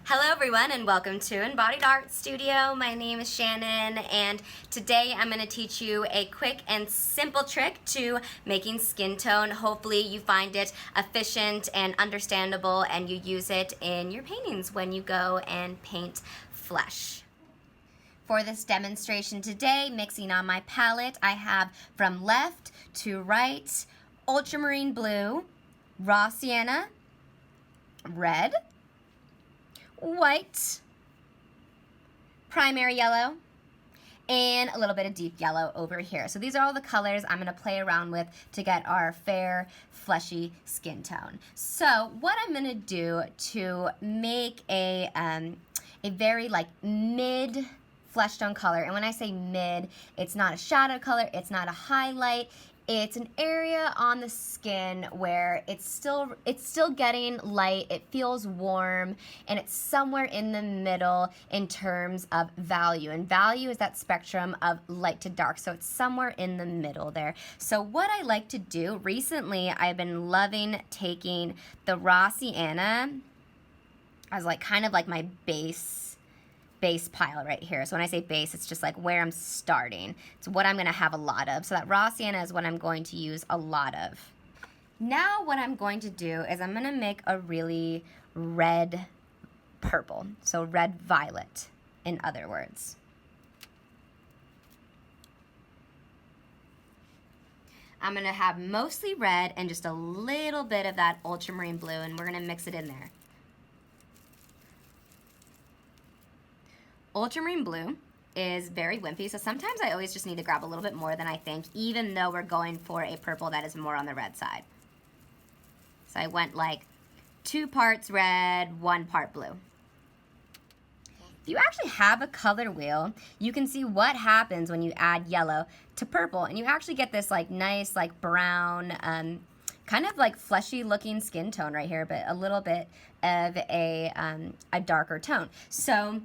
Hello everyone and welcome to Embodied Art Studio. My name is Shannon and today I'm going to teach you a quick and simple trick to making skin tone. Hopefully you find it efficient and understandable and you use it in your paintings when you go and paint flesh. For this demonstration today, mixing on my palette, I have from left to right, ultramarine blue, raw sienna, red, white, primary yellow, and a little bit of deep yellow over here. So these are all the colors I'm gonna play around with to get our fair, fleshy skin tone. So what I'm gonna do to make a very like mid flesh tone color, and when I say mid, it's not a shadow color, it's not a highlight, it's an area on the skin where it's still getting light, it feels warm, and it's somewhere in the middle in terms of value. And value is that spectrum of light to dark, so it's somewhere in the middle there. So what I like to do, recently I've been loving taking the raw sienna as like kind of like my base pile right here. So when I say base, it's just like where I'm starting. It's what I'm gonna have a lot of. So that raw sienna is what I'm going to use a lot of. Now what I'm going to do is I'm gonna make a really red purple. So red violet, in other words. I'm gonna have mostly red and just a little bit of that ultramarine blue, and we're gonna mix it in there. Ultramarine blue is very wimpy, so sometimes I always just need to grab a little bit more than I think, even though we're going for a purple that is more on the red side. So I went like 2 parts red, 1 part blue. If you actually have a color wheel, you can see what happens when you add yellow to purple, and you actually get this like nice like brown, kind of like fleshy looking skin tone right here, but a little bit of a darker tone. So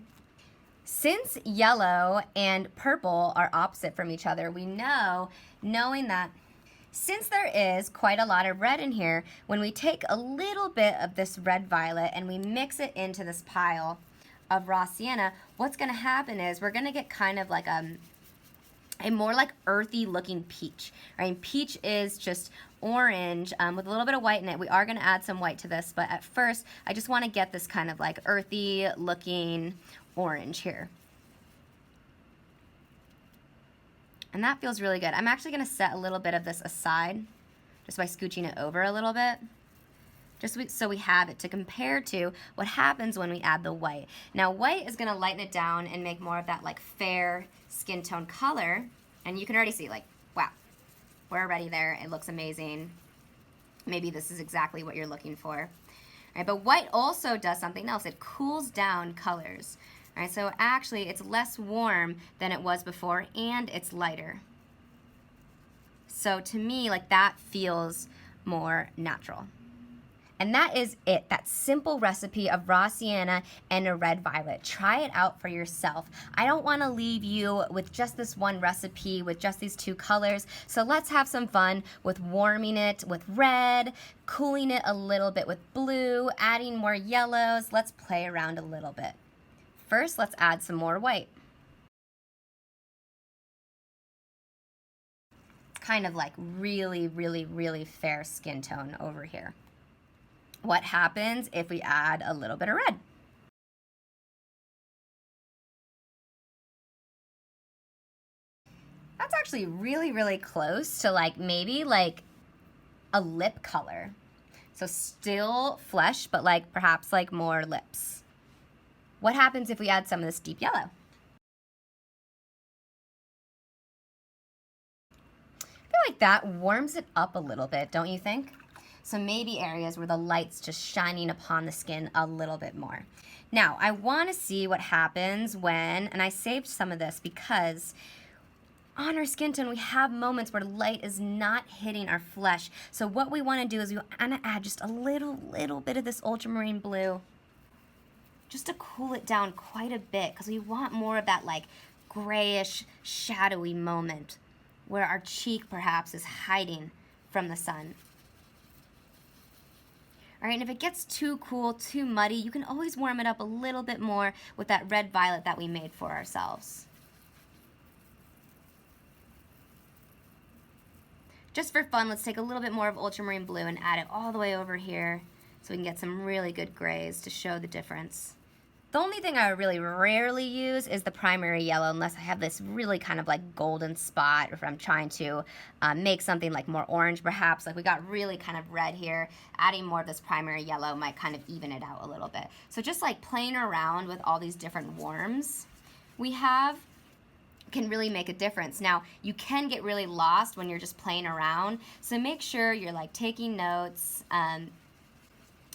since yellow and purple are opposite from each other, we know, knowing that since there is quite a lot of red in here, when we take a little bit of this red violet and we mix it into this pile of raw sienna, what's gonna happen is we're gonna get kind of like a more like earthy looking peach, right? Peach is just orange with a little bit of white in it. We are gonna add some white to this, but at first I just wanna get this kind of like earthy looking orange here. And that feels really good. I'm actually gonna set a little bit of this aside just by scooching it over a little bit, just so we have it to compare to what happens when we add the white. Now white is gonna lighten it down and make more of that like fair skin tone color, and you can already see like, wow, we're already there. It looks amazing. Maybe this is exactly what you're looking for. Right, but white also does something else. It cools down colors. Right, so actually it's less warm than it was before, and it's lighter. So to me, like, that feels more natural. And that is it, that simple recipe of raw sienna and a red violet. Try it out for yourself. I don't want to leave you with just this one recipe with just these 2 colors. So let's have some fun with warming it with red, cooling it a little bit with blue, adding more yellows. Let's play around a little bit. First, let's add some more white. Kind of like really, really, really fair skin tone over here. What happens if we add a little bit of red? That's actually really, really close to like maybe like a lip color. So still flesh, but like perhaps like more lips. What happens if we add some of this deep yellow? I feel like that warms it up a little bit, don't you think? So maybe areas where the light's just shining upon the skin a little bit more. Now, I want to see what happens when, and I saved some of this because on our skin tone, we have moments where light is not hitting our flesh. So what we want to do is we want to add just a little bit of this ultramarine blue just to cool it down quite a bit, because we want more of that like grayish, shadowy moment where our cheek perhaps is hiding from the sun. All right, and if it gets too cool, too muddy, you can always warm it up a little bit more with that red violet that we made for ourselves. Just for fun, let's take a little bit more of ultramarine blue and add it all the way over here so we can get some really good grays to show the difference. The only thing I really rarely use is the primary yellow unless I have this really kind of like golden spot, or if I'm trying to make something like more orange perhaps. Like we got really kind of red here. Adding more of this primary yellow might kind of even it out a little bit. So just like playing around with all these different warms we have can really make a difference. Now, you can get really lost when you're just playing around, so make sure you're like taking notes,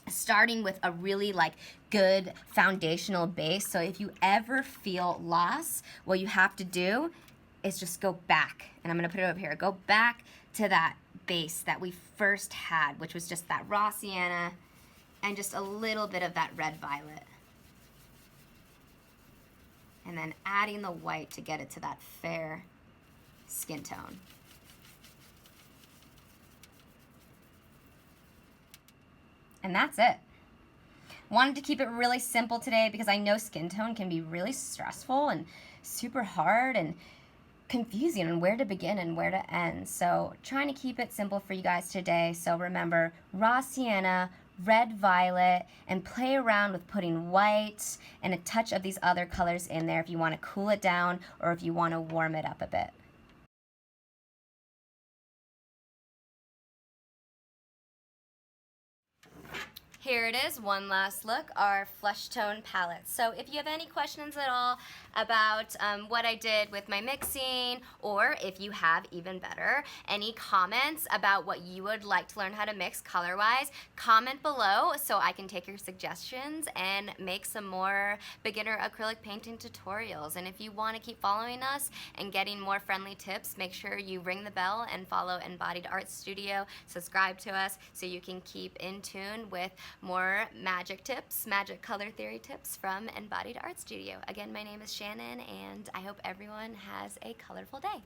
starting with a really like good foundational base. So if you ever feel lost, what you have to do is just go back, and I'm gonna put it over here, go back to that base that we first had, which was just that raw sienna and just a little bit of that red violet. And then adding the white to get it to that fair skin tone. And that's it. Wanted to keep it really simple today because I know skin tone can be really stressful and super hard and confusing on where to begin and where to end. So trying to keep it simple for you guys today. So remember, raw sienna, red violet, and play around with putting white and a touch of these other colors in there if you want to cool it down or if you want to warm it up a bit. Here it is, one last look, our flesh tone palette. So if you have any questions at all about what I did with my mixing, or if you have, even better, any comments about what you would like to learn how to mix color-wise, comment below so I can take your suggestions and make some more beginner acrylic painting tutorials. And if you want to keep following us and getting more friendly tips, make sure you ring the bell and follow Embodied Art Studio. Subscribe to us so you can keep in tune with more magic tips, magic color theory tips from Embodied Art Studio. Again, my name is Shannon, and I hope everyone has a colorful day.